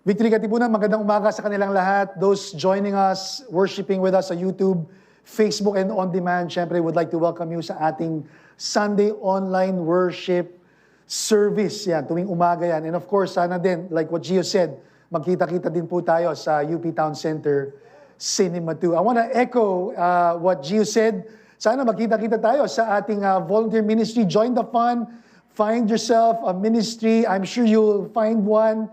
Victory Katipunan, magandang umaga sa kanilang lahat. Those joining us, worshiping with us sa YouTube, Facebook, and on demand, syempre would like to welcome you sa ating Sunday online worship service. Yan, tuwing umaga yan. And of course, sana din, like what Gio said, magkita-kita din po tayo sa UP Town Center Cinema 2. I want to echo what Gio said. Sana magkita-kita tayo sa ating volunteer ministry. Join the fun. Find yourself a ministry. I'm sure you'll find one.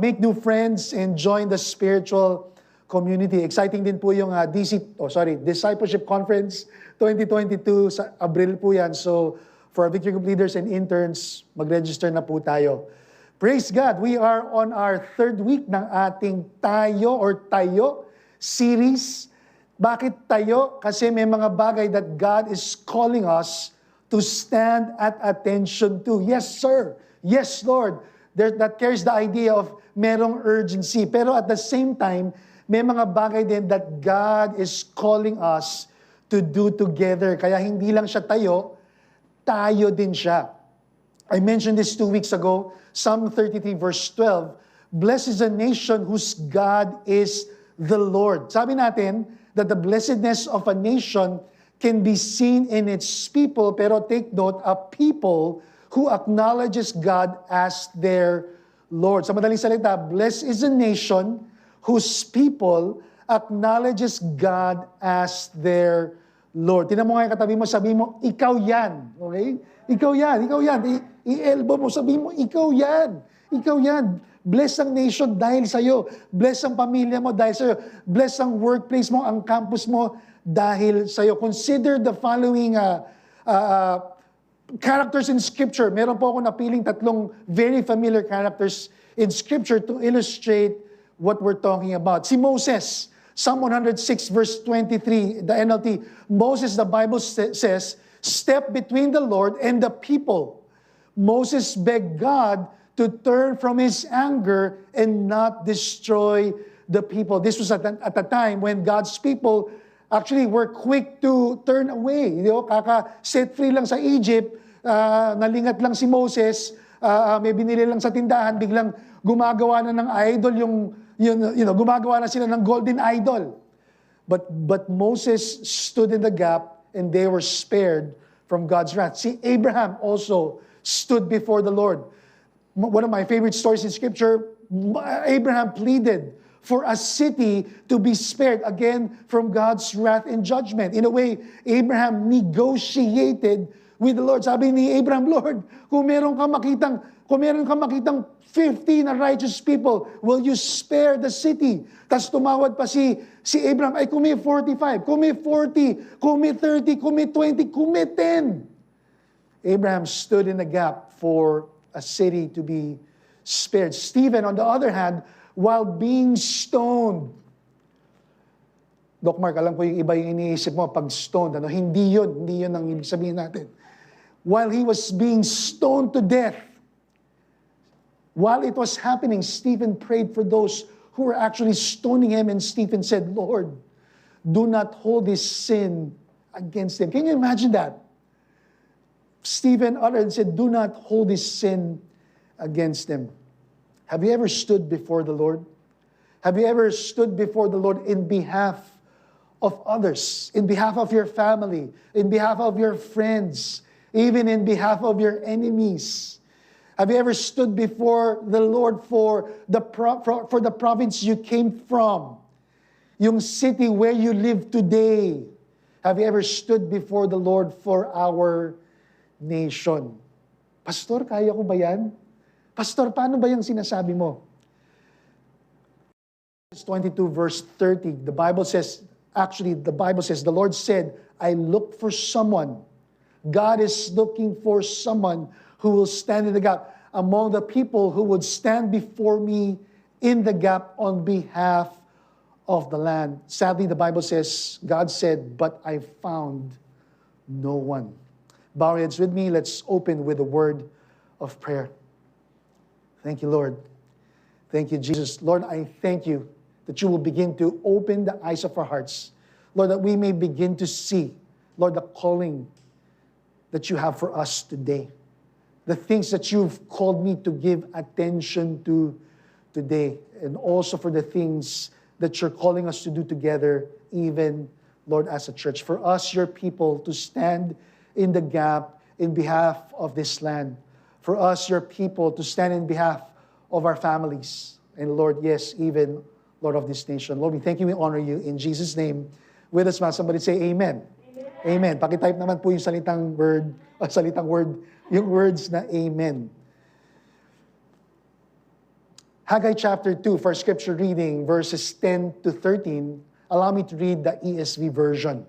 Make new friends and join the spiritual community. Exciting din po yung Discipleship Conference 2022 sa Abril po yan. So for our Victory Group leaders and interns, mag-register na po tayo. Praise God, we are on our third week ng ating Tayo series. Bakit tayo? Kasi may mga bagay that God is calling us to stand at attention to. Yes, sir. Yes, Lord. That carries the idea of merong urgency. Pero at the same time, may mga bagay din that God is calling us to do together. Kaya hindi lang siya tayo din siya. I mentioned this 2 weeks ago, Psalm 33 verse 12, "Blessed is a nation whose God is the Lord." Sabi natin that the blessedness of a nation can be seen in its people, pero take note, a people who acknowledges God as their Lord. Sa madaling salita, blessed is a nation whose people acknowledges God as their Lord. Tingnan mo nga yung katabi mo, sabi mo, ikaw yan. Okay? Ikaw yan. I-elbow mo, sabi mo, ikaw yan. Ikaw yan. Bless ang nation dahil sa'yo. Bless ang pamilya mo dahil sa'yo. Bless ang workplace mo, ang campus mo dahil sa'yo. Consider the following characters in Scripture. Meron po ako napiling 3 very familiar characters in Scripture to illustrate what we're talking about. Si Moses, Psalm 106 verse 23, the NLT. Moses, the Bible says, step between the Lord and the people. Moses begged God to turn from his anger and not destroy the people. This was at a time when God's people actually were quick to turn away. Kaka-set free lang sa Egypt, nalingat lang si Moses, may binili lang sa tindahan, biglang gumagawa na ng idol gumagawa na sila ng golden idol. But Moses stood in the gap and they were spared from God's wrath. See, Abraham also stood before the Lord. One of my favorite stories in Scripture, Abraham pleaded for a city to be spared again from God's wrath and judgment. In a way, Abraham negotiated with the Lord. Sabi ni Abraham, Lord, kung meron kang makitang 50 na righteous people, will you spare the city? Tapos tumawad pa si Abraham, ay kung may 45, kung may 40, kung may 30, kung may 20, kung may 10. Abraham stood in the gap for a city to be spared. Stephen, on the other hand, while being stoned. Doc Mark, alam ko yung iba yung iniisip mo pag stoned. Hindi yun ang ibig sabihin natin. While he was being stoned to death, while it was happening, Stephen prayed for those who were actually stoning him, and Stephen said, Lord, do not hold this sin against them. Can you imagine that? Stephen uttered and said, do not hold this sin against them. Have you ever stood before the Lord? Have you ever stood before the Lord in behalf of others, in behalf of your family, in behalf of your friends, even in behalf of your enemies? Have you ever stood before the Lord for the province you came from, yung city where you live today? Have you ever stood before the Lord for our nation? Pastor, kaya ko ba yan? Pastor, paano ba yung sinasabi mo? 22 verse 30, the Bible says, the Lord said, I look for someone. God is looking for someone who will stand in the gap among the people who would stand before me in the gap on behalf of the land. Sadly, the Bible says, God said, but I found no one. Bow your heads with me. Let's open with a word of prayer. Thank you, Lord. Thank you, Jesus. Lord, I thank you that you will begin to open the eyes of our hearts. Lord, that we may begin to see, Lord, the calling that you have for us today. The things that you've called me to give attention to today, and also for the things that you're calling us to do together, even, Lord, as a church. For us, your people, to stand in the gap in behalf of this land. For us, your people, to stand in behalf of our families. And Lord, yes, even, Lord, of this nation. Lord, we thank you, we honor you. In Jesus' name, with us, somebody say amen. Amen. Pakitype naman po yung salitang word, yung words na amen. Haggai chapter 2, for scripture reading, verses 10 to 13. Allow me to read the ESV version.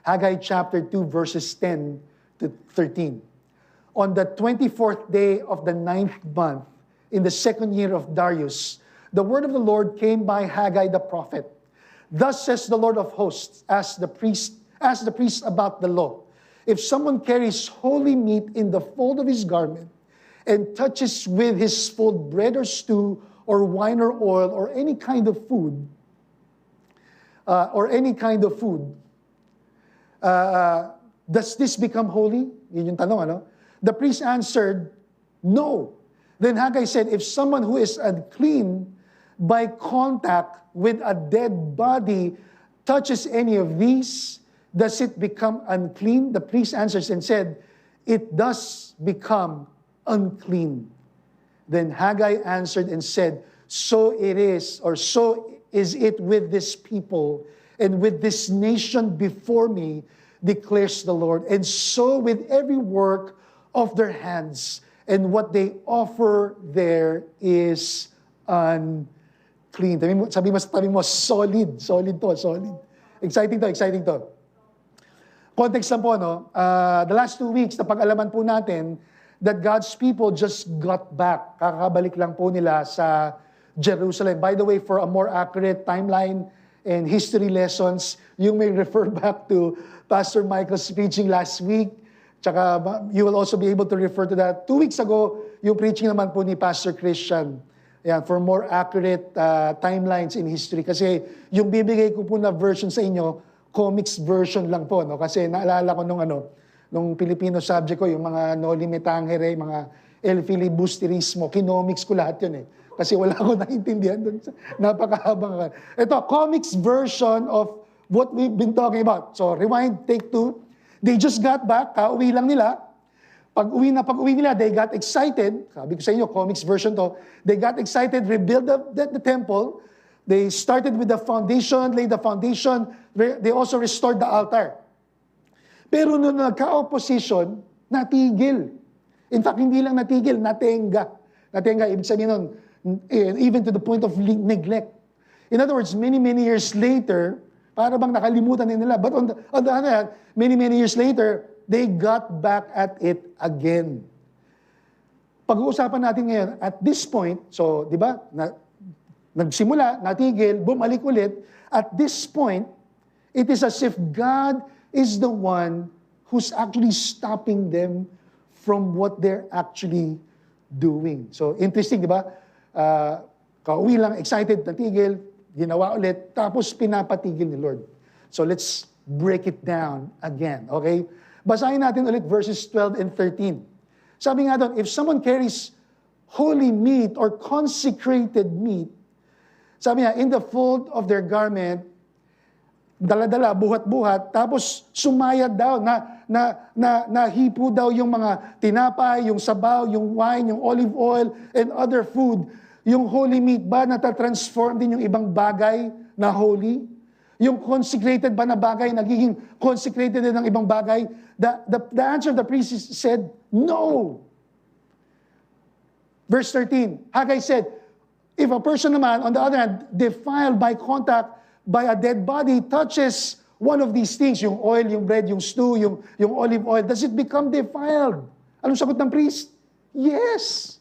Haggai chapter 2, verses 10 to 13. On the 24th day of the 9th month, in the 2nd year of Darius, the word of the Lord came by Haggai the prophet. Thus says the Lord of hosts, ask the priest about the law. If someone carries holy meat in the fold of his garment and touches with his fold bread or stew or wine or oil or any kind of food, does this become holy? Yun yung tanong, ano? The priest answered, no. Then Haggai said, if someone who is unclean by contact with a dead body touches any of these, does it become unclean? The priest answers and said, it does become unclean. Then Haggai answered and said, so it is, or so is it with this people and with this nation before me, declares the Lord. And so with every work of their hands, and what they offer there is unclean. Sabi mo, solid to. Exciting to. Context lang po, no? The last 2 weeks, napag-alaman po natin that God's people just got back. Kakabalik lang po nila sa Jerusalem. By the way, for a more accurate timeline and history lessons, you may refer back to Pastor Michael's preaching last week. Tsaka you will also be able to refer to that. 2 weeks ago, yung preaching naman po ni Pastor Christian. Yan, for more accurate timelines in history. Kasi yung bibigay ko po na version sa inyo, comics version lang po. No? Kasi naalala ko nung Filipino subject ko, yung mga Noli Me Tangere, mga El Filibusterismo, kinomics ko lahat yun eh. Kasi wala ko naintindihan doon. Napakahabang. Ito, comics version of what we've been talking about. So, rewind, take 2. They just got back, kauwi lang nila. Pag-uwi nila, they got excited. Sabi ko sa inyo, comics version to. They got excited, rebuild the temple. They started with the foundation, laid the foundation. They also restored the altar. Pero nung nagka-opposition, natigil. In fact, hindi lang natigil, natenga. Natenga, ibig sabihin nun, even to the point of neglect. In other words, many years later, para bang nakalimutan nila. But on the other hand, many years later, they got back at it again. Pag-uusapan natin ngayon, at this point, so, di ba, nagsimula, natigil, bumalik ulit. At this point, it is as if God is the one who's actually stopping them from what they're actually doing. So, interesting, di ba? Kauwi lang, excited, natigil, ginawa ulit, tapos pinapatigil ni Lord. So, let's break it down again, okay? Basahin natin ulit verses 12 and 13. Sabi nga doon, if someone carries holy meat or consecrated meat, sabi nga, in the fold of their garment, buhat-buhat, tapos sumayad daw, nahipo daw yung mga tinapay, yung sabaw, yung wine, yung olive oil, and other food. Yung holy meat ba, natatransform din yung ibang bagay na holy? Yung consecrated ba na bagay, nagiging consecrated din ng ibang bagay? The answer of the priest said, no. Verse 13, Haggai said, if a person naman, on the other hand, defiled by contact by a dead body, touches one of these things, yung oil, yung bread, yung stew, yung olive oil, does it become defiled? Anong sagot ng priest? Yes.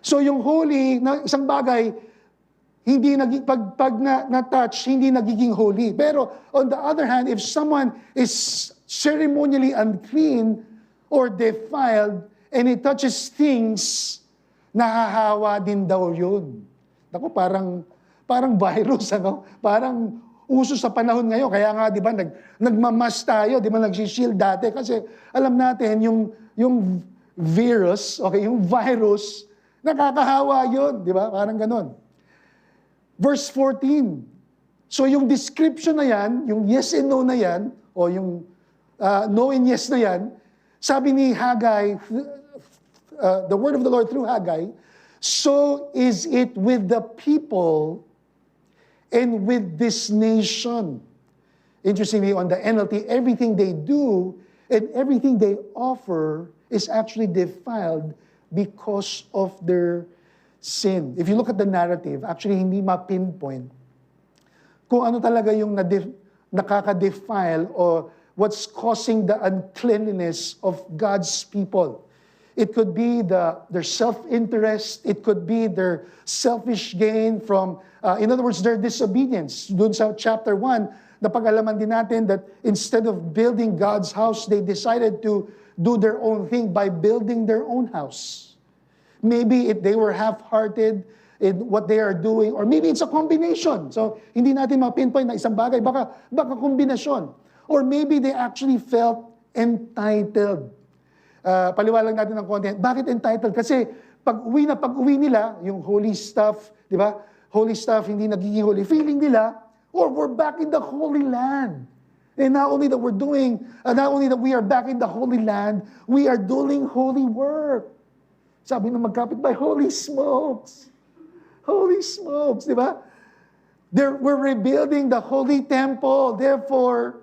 So yung holy na isang bagay, hindi pag na-touch, hindi nagiging holy. Pero on the other hand, if someone is ceremonially unclean or defiled and he touches things, nahahawa din daw yun. Naku, parang virus, ano? Parang uso sa panahon ngayon. Kaya nga, di ba, nagmamas tayo, di ba, nag-shield dati. Kasi alam natin, yung virus, okay, yung virus, nakakahawa yun, di ba? Parang ganon. Verse 14. So yung description na yan, yung yes and no na yan, o yung no and yes na yan, sabi ni Haggai, the word of the Lord through Haggai, so is it with the people and with this nation. Interestingly, on the NLT, everything they do and everything they offer is actually defiled because of their sin. If you look at the narrative, actually hindi ma-pinpoint kung ano talaga yung nakaka-defile or what's causing the uncleanliness of God's people. It could be their self-interest. It could be their selfish gain from, in other words, their disobedience. Doon sa chapter 1, napag-alaman din natin that instead of building God's house, they decided to do their own thing by building their own house. Maybe they were half-hearted in what they are doing, or maybe it's a combination. So, hindi natin ma-pinpoint na isang bagay, baka kombinasyon. Or maybe they actually felt entitled. Paliwalag natin ng content. Bakit entitled? Kasi pag-uwi nila, yung holy stuff, di ba? Holy stuff, hindi nagiging holy. Feeling nila, or we're back in the Holy Land. And not only that we are back in the Holy Land, we are doing holy work. Sabi ng magkapitbahay, holy smokes. Holy smokes, di ba? We're rebuilding the holy temple. Therefore,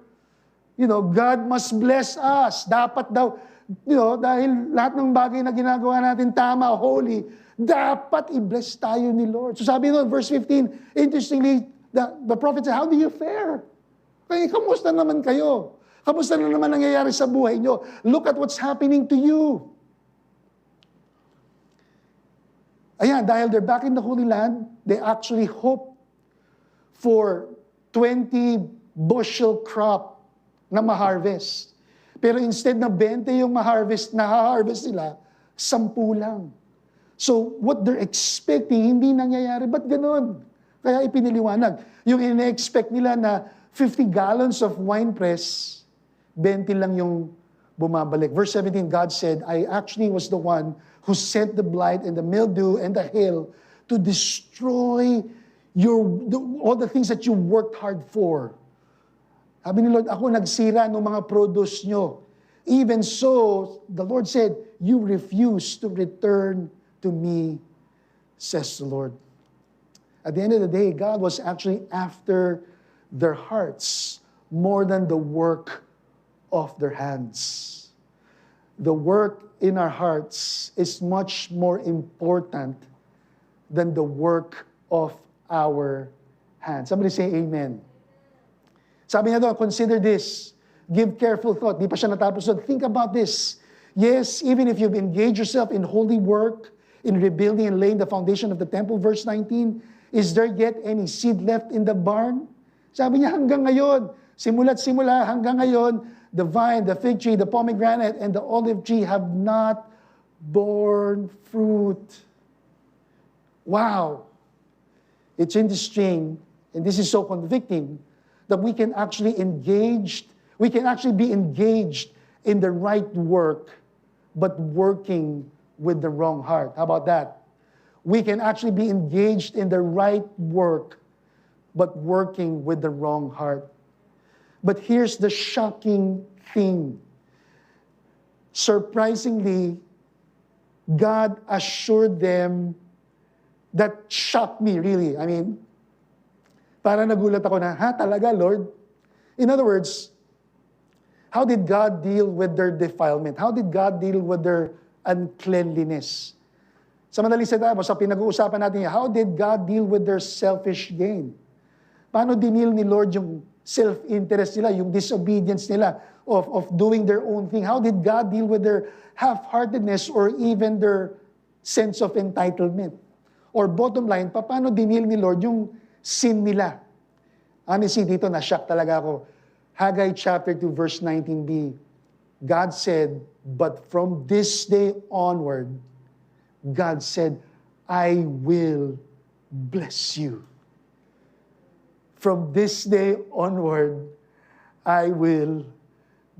God must bless us. Dapat daw, dahil lahat ng bagay na ginagawa natin tama, holy, dapat i-bless tayo ni Lord. So sabi nun, verse 15, interestingly, the prophet said, how do you fare? Kaya, kamusta naman kayo? Kamusta na naman nangyayari sa buhay nyo? Look at what's happening to you. Ayan, dahil they're back in the Holy Land, they actually hope for 20 bushel crop na ma-harvest. Pero instead na 20 yung na-harvest nila, 10 lang. So what they're expecting, hindi nangyayari. Ba't ganun? Kaya ipiniliwanag. Yung ina-expect nila na 50 gallons of wine press, 20 lang yung bumabalik. Verse 17, God said, I actually was the one who sent the blight and the mildew and the hail to destroy all the things that you worked hard for. Sabi ni Lord, ako nagsira ng mga produce nyo. Even so, the Lord said, you refuse to return to me, says the Lord. At the end of the day, God was actually after their hearts more than the work of their hands. The work in our hearts is much more important than the work of our hands. Somebody say amen. Sabi niya doon, consider this. Give careful thought. Di pa siya natapos doon. Think about this. Yes, even if you've engaged yourself in holy work, in rebuilding and laying the foundation of the temple, verse 19, is there yet any seed left in the barn? Sabi niya, hanggang ngayon, simula't simula, hanggang ngayon, the vine, the fig tree, the pomegranate, and the olive tree have not borne fruit. Wow. It's interesting, and this is so convicting, that we can actually be engaged in the right work, but working with the wrong heart. How about that? We can actually be engaged in the right work, but working with the wrong heart. But here's the shocking thing. Surprisingly, God assured them, that shocked me really. I mean, parang nagulat ako na, talaga Lord? In other words, how did God deal with their defilement? How did God deal with their uncleanliness? Sa madaling salita, sa pinag-uusapan natin, how did God deal with their selfish gain? Paano dinil ni Lord yung self-interest nila, yung disobedience nila of doing their own thing? How did God deal with their half-heartedness or even their sense of entitlement? Or bottom line, paano dinil ni Lord yung sin nila? Honestly, dito na-shock talaga ako. Haggai chapter 2 verse 19b, God said, but from this day onward, God said, I will bless you. From this day onward, I will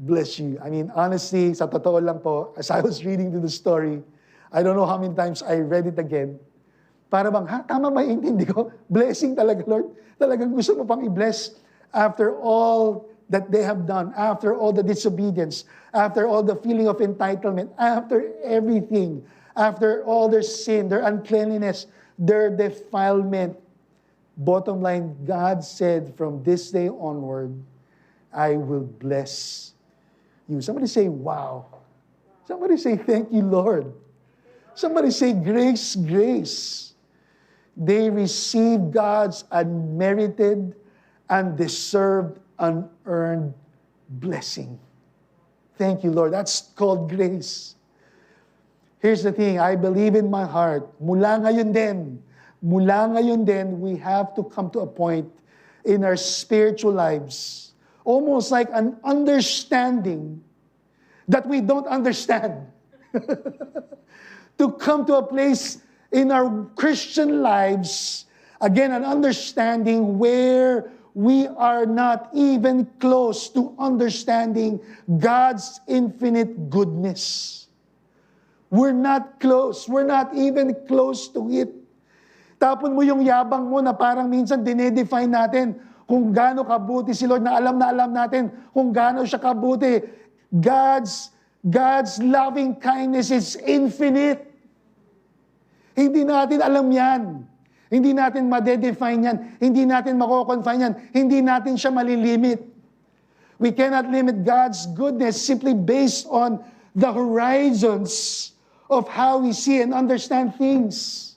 bless you. I mean, honestly, sa totoo lang po, as I was reading through the story, I don't know how many times I read it again. Para bang, tama ba yung intindi ko? Blessing talaga, Lord. Talagang gusto mo pang i-bless after all that they have done, after all the disobedience, after all the feeling of entitlement, after everything, after all their sin, their uncleanliness, their defilement. Bottom line, God said, from this day onward, I will bless you. Somebody say, wow. Somebody say, thank you, Lord. Somebody say, grace, grace. They receive God's unmerited, undeserved, unearned blessing. Thank you, Lord. That's called grace. Here's the thing, I believe in my heart, mula ngayon din, we have to come to a point in our spiritual lives, almost like an understanding that we don't understand. To come to a place in our Christian lives, again, an understanding where we are not even close to understanding God's infinite goodness. We're not close. We're not even close to it. Tapon mo yung yabang mo na parang minsan dinedefine natin kung gaano kabuti si Lord, na alam natin kung gaano siya kabuti. God's loving kindness is infinite. Hindi natin alam yan. Hindi natin madedefine yan. Hindi natin mako-confine yan. Hindi natin siya malilimit. We cannot limit God's goodness simply based on the horizons of how we see and understand things.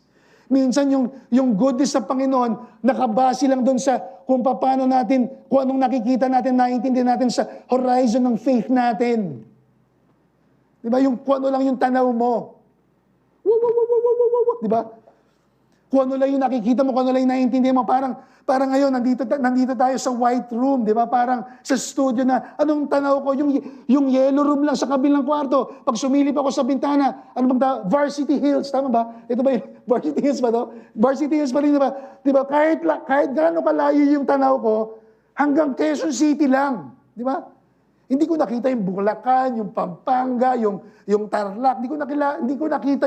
Minsan yung goodness sa Panginoon, nakabase lang doon sa kung paano natin, kung anong nakikita natin, naiintindihan natin sa horizon ng faith natin. Diba? Yung kung ano lang yung tanaw mo. Diba? Kung ano lang yung nakikita mo, kung ano lang yung naiintindihan mo. Parang ngayon, nandito tayo sa white room, di ba? Parang sa studio na, anong tanaw ko? Yung yellow room lang sa kabilang kwarto. Pag sumilip ako sa bintana, ano bang Varsity Hills, tama ba? Ito ba yung Varsity Hills ba to? Varsity Hills pa rin, di ba? Di ba? Kahit gaano kalayo yung tanaw ko, hanggang Quezon City lang. Di ba? Hindi ko nakita yung Bulacan, yung Pampanga, yung Tarlac. Hindi ko nakita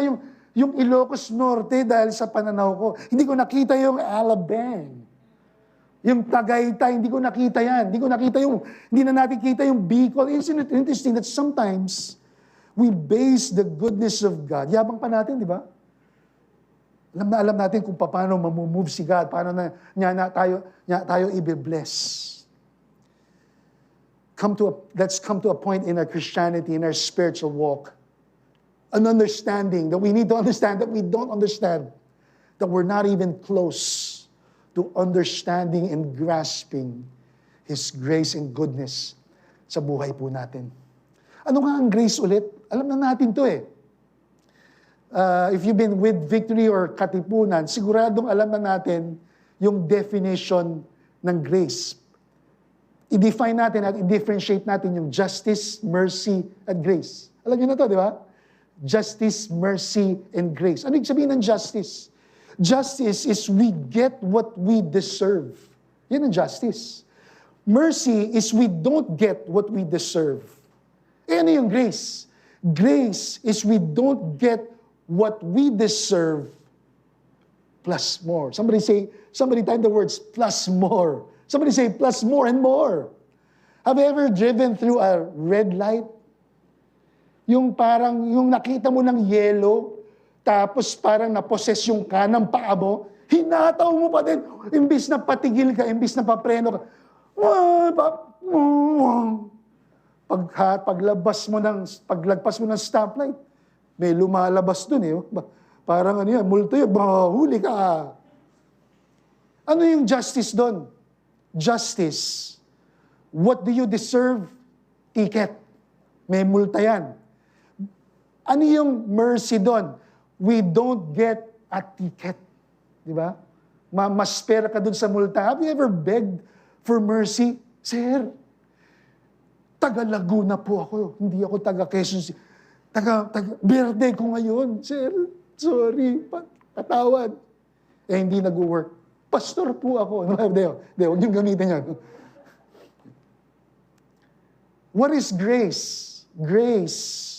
yung Ilocos Norte dahil sa pananaw ko. Hindi ko nakita yung Alabang. Yung Tagaytay, hindi ko nakita yan. Hindi na natin kita yung Bicol. Isn't it interesting that sometimes we base the goodness of God. Yabang pa natin, di ba? Alam natin kung paano mamumove si God, paano niya tayo i-bless. Let's come to a point in our Christianity, in our spiritual walk, an understanding that we need to understand that we don't understand, that we're not even close to understanding and grasping His grace and goodness sa buhay po natin. Ano nga ang grace ulit? Alam na natin to eh. If you've been with Victory or Katipunan, siguradong alam na natin yung definition ng grace. I-define natin at i-differentiate natin yung justice, mercy, at grace. Alam niyo na to, di ba? Justice, mercy, and grace. Ano ibig sabihin ng justice? Justice is we get what we deserve. Yan ang justice. Mercy is we don't get what we deserve. Eh ano yung grace? Grace is we don't get what we deserve plus more. Somebody type the words plus more. Somebody say plus more and more. Have you ever driven through a red light? Yung nakita mo ng yellow, tapos parang napossess yung kanang paa mo, hinataw mo pa din. Imbis na patigil ka, imbis na papreno ka. Paglagpas mo ng stoplight, may lumalabas dun eh. Parang multo yun, huli ka. Ano yung justice dun? Justice. What do you deserve? Ticket. May multa yan. Ano yung mercy doon? We don't get a ticket. Di ba? Maspera ka doon sa multa. Have you ever begged for mercy? Sir, taga Laguna po ako. Hindi ako taga Quezon City. Birthday ko ngayon. Sir, sorry. Patawad. Hindi nag-work. Pastor po ako. Hindi, huwag niyong gamitin yan. What is grace? Grace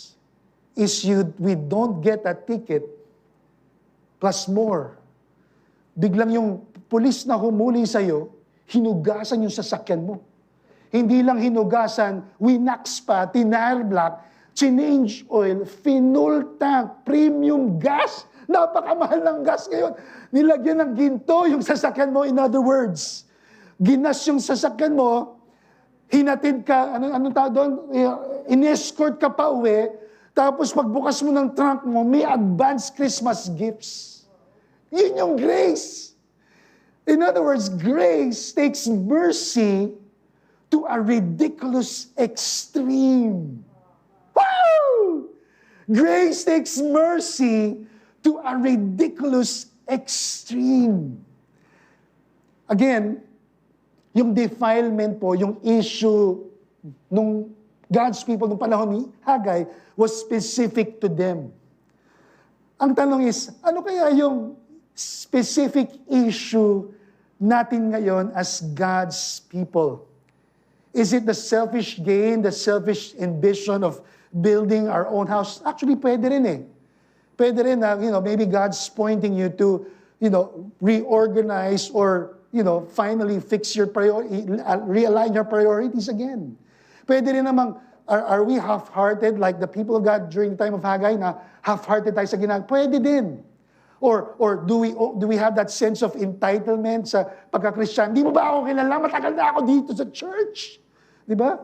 is we don't get a ticket plus more. biglang yung pulis na humuli sa'yo, hinugasan yung sasakyan mo. Hindi lang hinugasan, winax pa, tire black, change oil, fuel tank, premium gas. Napakamahal ng gas ngayon. Nilagyan ng ginto yung sasakyan mo. In other words, ginas yung sasakyan mo, hinatid ka, anong tawag doon? In-escort ka pa uwi, tapos pagbukas mo ng trunk mo, may advanced Christmas gifts. Yun yung grace. In other words, grace takes mercy to a ridiculous extreme. Wow! Grace takes mercy to a ridiculous extreme. Again, yung defilement po, yung issue nung God's people nung panahon ni Haggai was specific to them. Ang tanong is, ano kaya yung specific issue natin ngayon as God's people? Is it the selfish gain, the selfish ambition of building our own house? Actually, pwede rin eh. Pwede rin na, maybe God's pointing you to, reorganize or, finally fix your priority, realign your priorities again. Pwede rin namang, are we half-hearted like the people of God during the time of Haggai na half-hearted tayo sa ginagawa? Pwede din. Or do we have that sense of entitlement sa pagka-Christian? Di mo ba ako kilala? Matagal na ako dito sa church. Di ba?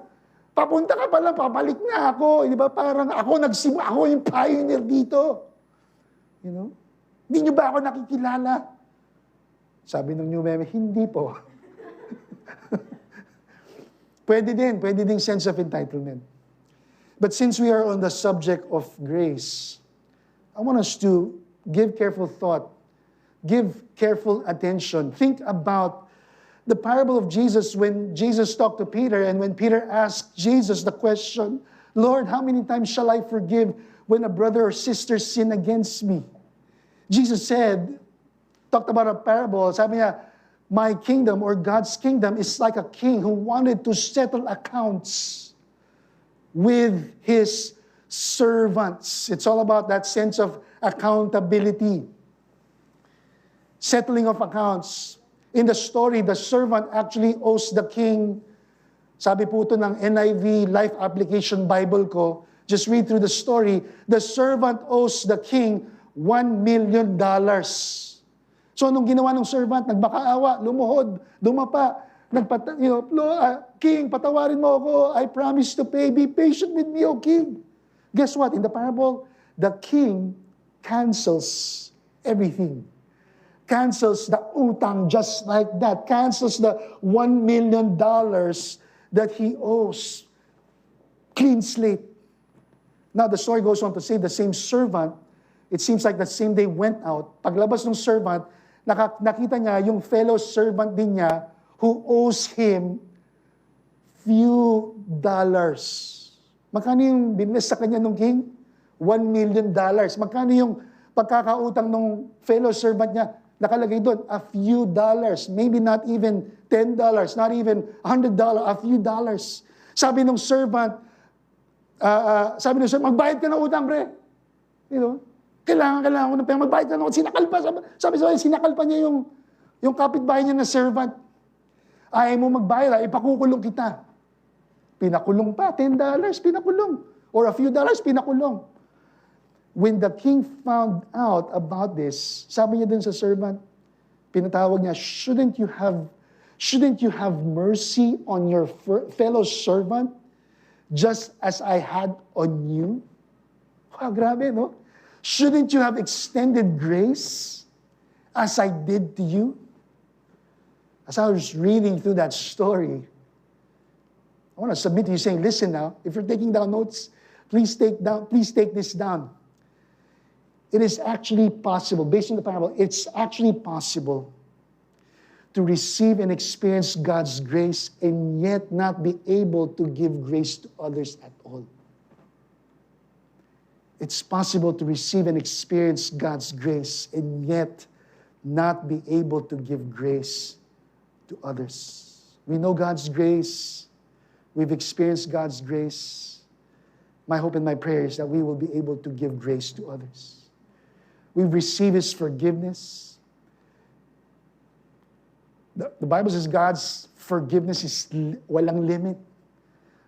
Papunta ka pa lang, papalik na ako. Di ba? Parang ako yung pioneer dito. Hindi nyo ba ako nakikilala? Sabi ng New Meme, hindi po. Pwede din sense of entitlement. But since we are on the subject of grace, I want us to give careful thought, give careful attention. Think about the parable of Jesus when Jesus talked to Peter and when Peter asked Jesus the question, Lord, how many times shall I forgive when a brother or sister sin against me? Jesus talked about a parable, sabi niya, my kingdom or God's kingdom is like a king who wanted to settle accounts with his servants. It's all about that sense of accountability. Settling of accounts. In the story, the servant actually owes the king, sabi po ito ng NIV Life Application Bible ko, just read through the story, the servant owes the king $1 million. So anong ginawa ng servant? Nagbakaawa, lumuhod, dumapa, King, patawarin mo ako, I promise to pay, be patient with me, O king. Guess what? In the parable, the king cancels everything. Cancels the utang just like that. Cancels the $1 million that he owes. Clean slate. Now the story goes on to say the same servant, it seems like the same day went out. Paglabas ng servant, nakita niya yung fellow servant din niya who owes him few dollars. Magkano yung binis sa kanya ng king? $1 million. Magkano yung pagkakautang ng fellow servant niya? Nakalagay doon, a few dollars. Maybe not even $10, not even $100, a few dollars. Sabi ng servant, magbayad ka ng utang, pre. Kailangan ko ng pera, magbayad ka ng utang. Sinakal pa. Sabi sinakal pa niya yung kapitbahay niya na servant. Ayaw mo magbayad, ipakukulong kita. Pinakulong pa, $10, pinakulong. Or a few dollars, pinakulong. When the king found out about this, sabi niya dun sa servant, pinatawag niya, shouldn't you have mercy on your fellow servant just as I had on you? Wow, grabe, no? Shouldn't you have extended grace as I did to you? As I was reading through that story, I want to submit to you saying, listen now, if you're taking down notes, please take this down. It is actually possible, based on the parable, it's actually possible to receive and experience God's grace and yet not be able to give grace to others at all. It's possible to receive and experience God's grace and yet not be able to give grace to others. We know God's grace. We've experienced God's grace. My hope and my prayer is that we will be able to give grace to others. We've received His forgiveness. The Bible says God's forgiveness is walang limit.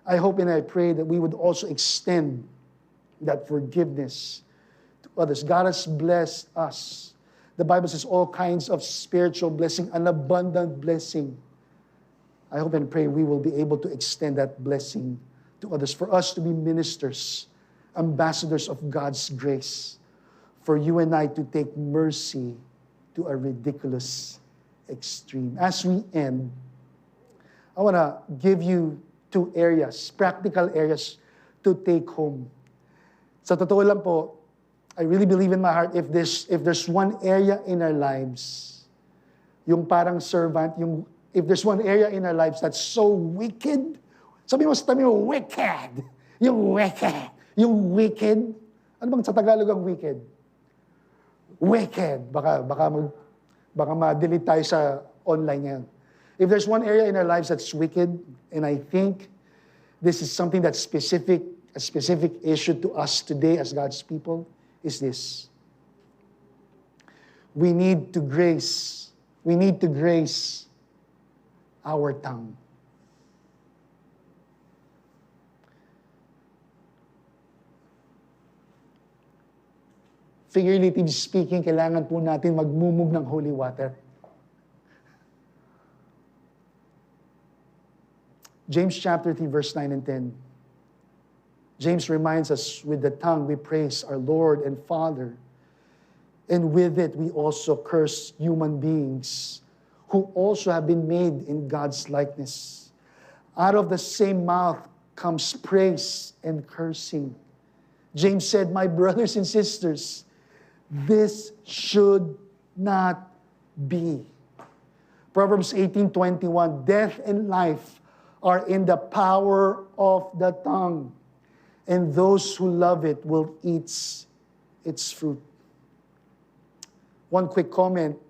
I hope and I pray that we would also extend that forgiveness to others. God has blessed us. The Bible says all kinds of spiritual blessing, an abundant blessing. I hope and pray we will be able to extend that blessing to others, for us to be ministers, ambassadors of God's grace, for you and I to take mercy to a ridiculous extreme. As we end, I want to give you 2 areas, practical areas to take home. Sa totoo lang po, I really believe in my heart, if there's one area in our lives, yung parang servant, if there's one area in our lives that's so wicked, sabi mo, wicked. Yung wicked. Yung wicked. Ano bang sa Tagalog ang wicked? Wicked. Baka ma-delete tayo sa online yan. If there's one area in our lives that's wicked, and I think this is something that's specific, a specific issue to us today as God's people, is this. We need to grace our tongue. Figuratively speaking, kailangan po natin magmumog ng holy water. James chapter 3, verse 9 and 10. James reminds us, with the tongue we praise our Lord and Father, and with it we also curse human beings who also have been made in God's likeness. Out of the same mouth comes praise and cursing. James said, my brothers and sisters, this should not be. Proverbs 18:21, death and life are in the power of the tongue, and those who love it will eat its fruit. One quick comment.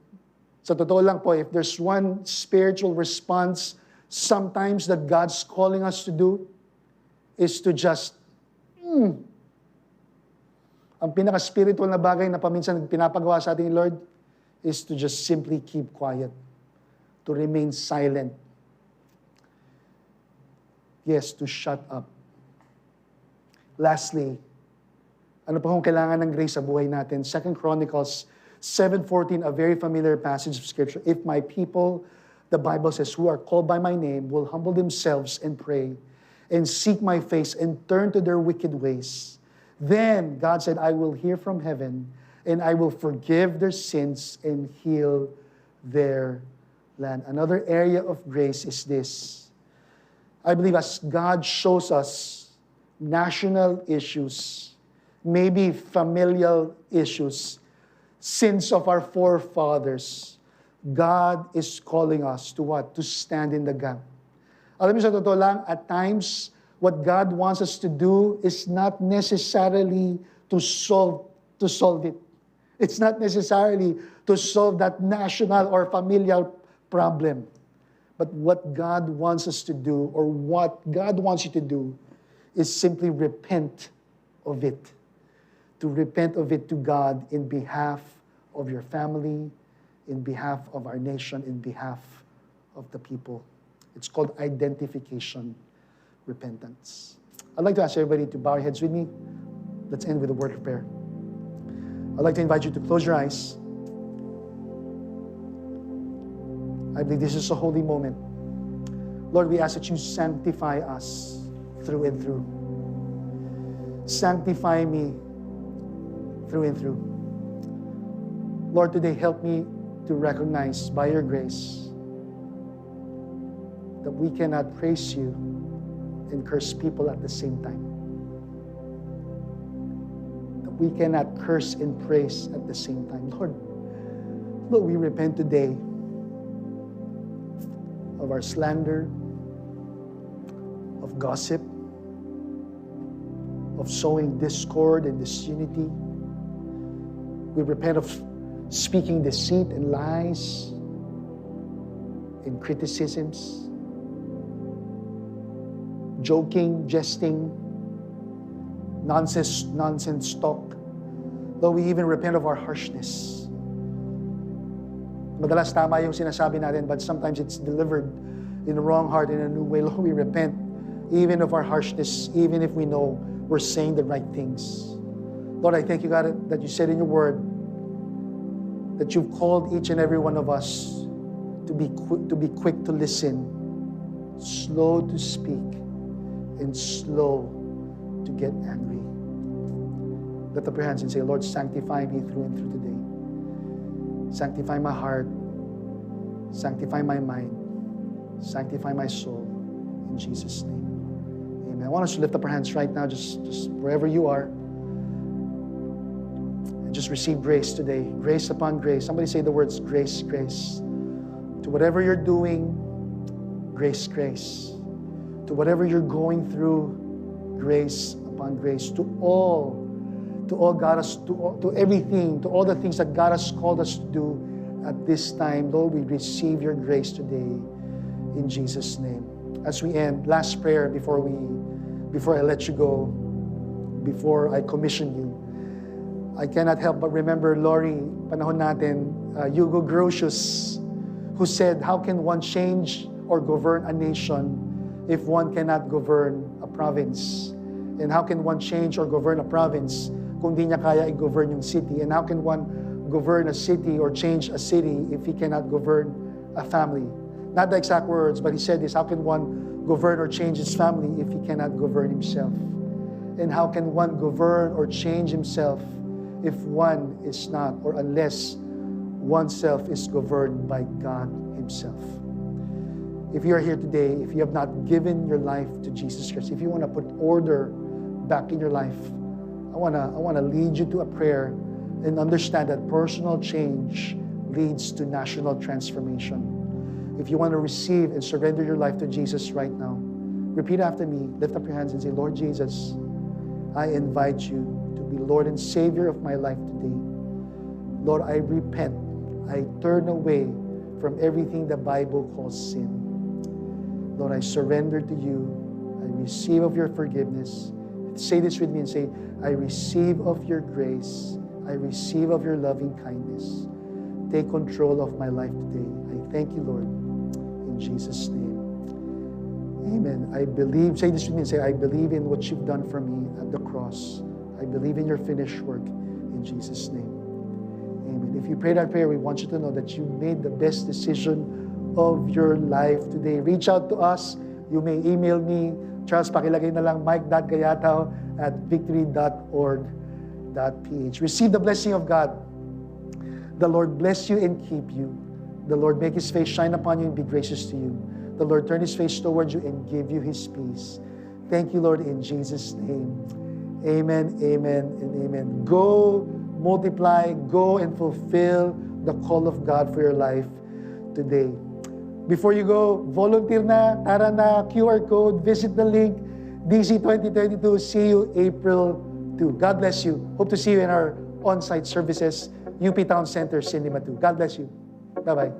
Sa totoo lang po, if there's one spiritual response sometimes that God's calling us to do, is to just, ang pinaka-spiritual na bagay na paminsan pinapagawa sa ating Lord, is to just simply keep quiet, to remain silent. Yes, to shut up. Lastly, ano pa kung kailangan ng grace sa buhay natin? 2 Chronicles 7:14, a very familiar passage of Scripture. If my people, the Bible says, who are called by my name, will humble themselves and pray, and seek my face, and turn to their wicked ways, then, God said, I will hear from heaven, and I will forgive their sins and heal their land. Another area of grace is this. I believe as God shows us national issues, maybe familial issues, sins of our forefathers, God is calling us to what? To stand in the gap. Alam niyo, sa totoo lang, at times, what God wants us to do is not necessarily to solve it. It's not necessarily to solve that national or familial problem. But what God wants us to do, or what God wants you to do, is simply repent of it. To repent of it to God in behalf of your family, in behalf of our nation, in behalf of the people. It's called identification repentance. I'd like to ask everybody to bow your heads with me. Let's end with a word of prayer. I'd like to invite you to close your eyes. I believe this is a holy moment. Lord, we ask that you sanctify us through and through. Sanctify me through and through. Lord, today help me to recognize by your grace that we cannot praise you and curse people at the same time. That we cannot curse and praise at the same time. Lord, we repent today of our slander, of gossip, of sowing discord and disunity. We repent of speaking deceit and lies and criticisms, joking, jesting, nonsense talk. Lord, we even repent of our harshness. Madalas tama yung sinasabi natin, but sometimes it's delivered in the wrong heart, in a new way. Lord, we repent even of our harshness, even if we know we're saying the right things. Lord, I thank you, God, that you said in your word that you've called each and every one of us to be quick to listen, slow to speak, and slow to get angry. Lift up your hands and say, Lord, sanctify me through and through today. Sanctify my heart, sanctify my mind, sanctify my soul, in Jesus' name. Amen. I want us to lift up our hands right now, just wherever you are, and just receive grace today. Grace upon grace. Somebody say the words grace, grace. To whatever you're doing, grace, grace. To whatever you're going through, grace upon grace. To all God has, to everything, to all the things that God has called us to do at this time, Lord, we receive your grace today in Jesus' name. As we end, last prayer before I let you go, before I commission you. I cannot help but remember, Lori, panahon natin, Hugo Grotius, who said, how can one change or govern a nation if one cannot govern a province? And how can one change or govern a province kung di niya kaya i-govern yung city? And how can one govern a city or change a city if he cannot govern a family? Not the exact words, but he said this, how can one govern or change his family if he cannot govern himself? And how can one govern or change himself if one is not, or unless oneself is governed by God himself? If you are here today, if you have not given your life to Jesus Christ, if you want to put order back in your life, I want to lead you to a prayer and understand that personal change leads to national transformation. If you want to receive and surrender your life to Jesus right now, repeat after me. Lift up your hands and say, Lord Jesus, I invite you to be Lord and Savior of my life today. Lord, I repent. I turn away from everything the Bible calls sin. Lord, I surrender to you. I receive of your forgiveness. Say this with me and say, I receive of your grace. I receive of your loving kindness. Take control of my life today. I thank you, Lord, in Jesus' name. Amen. I believe, say this with me and say, I believe in what you've done for me at the cross. I believe in your finished work in Jesus' name. Amen. If you pray that prayer, we want you to know that you made the best decision of your life today. Reach out to us. You may email me, Charles, pakilagay na lang mike.gayataw@victory.org.ph. Receive the blessing of God. The Lord bless you and keep you. The Lord make His face shine upon you and be gracious to you. The Lord turn His face towards you and give you His peace. Thank you, Lord, in Jesus' name. Amen, amen, and amen. Go multiply, go and fulfill the call of God for your life today. Before you go, volunteer na, tara na, QR code, visit the link, DC 2022. See you April 2. God bless you. Hope to see you in our on-site services, UP Town Center, Cinema 2. God bless you. Bye-bye.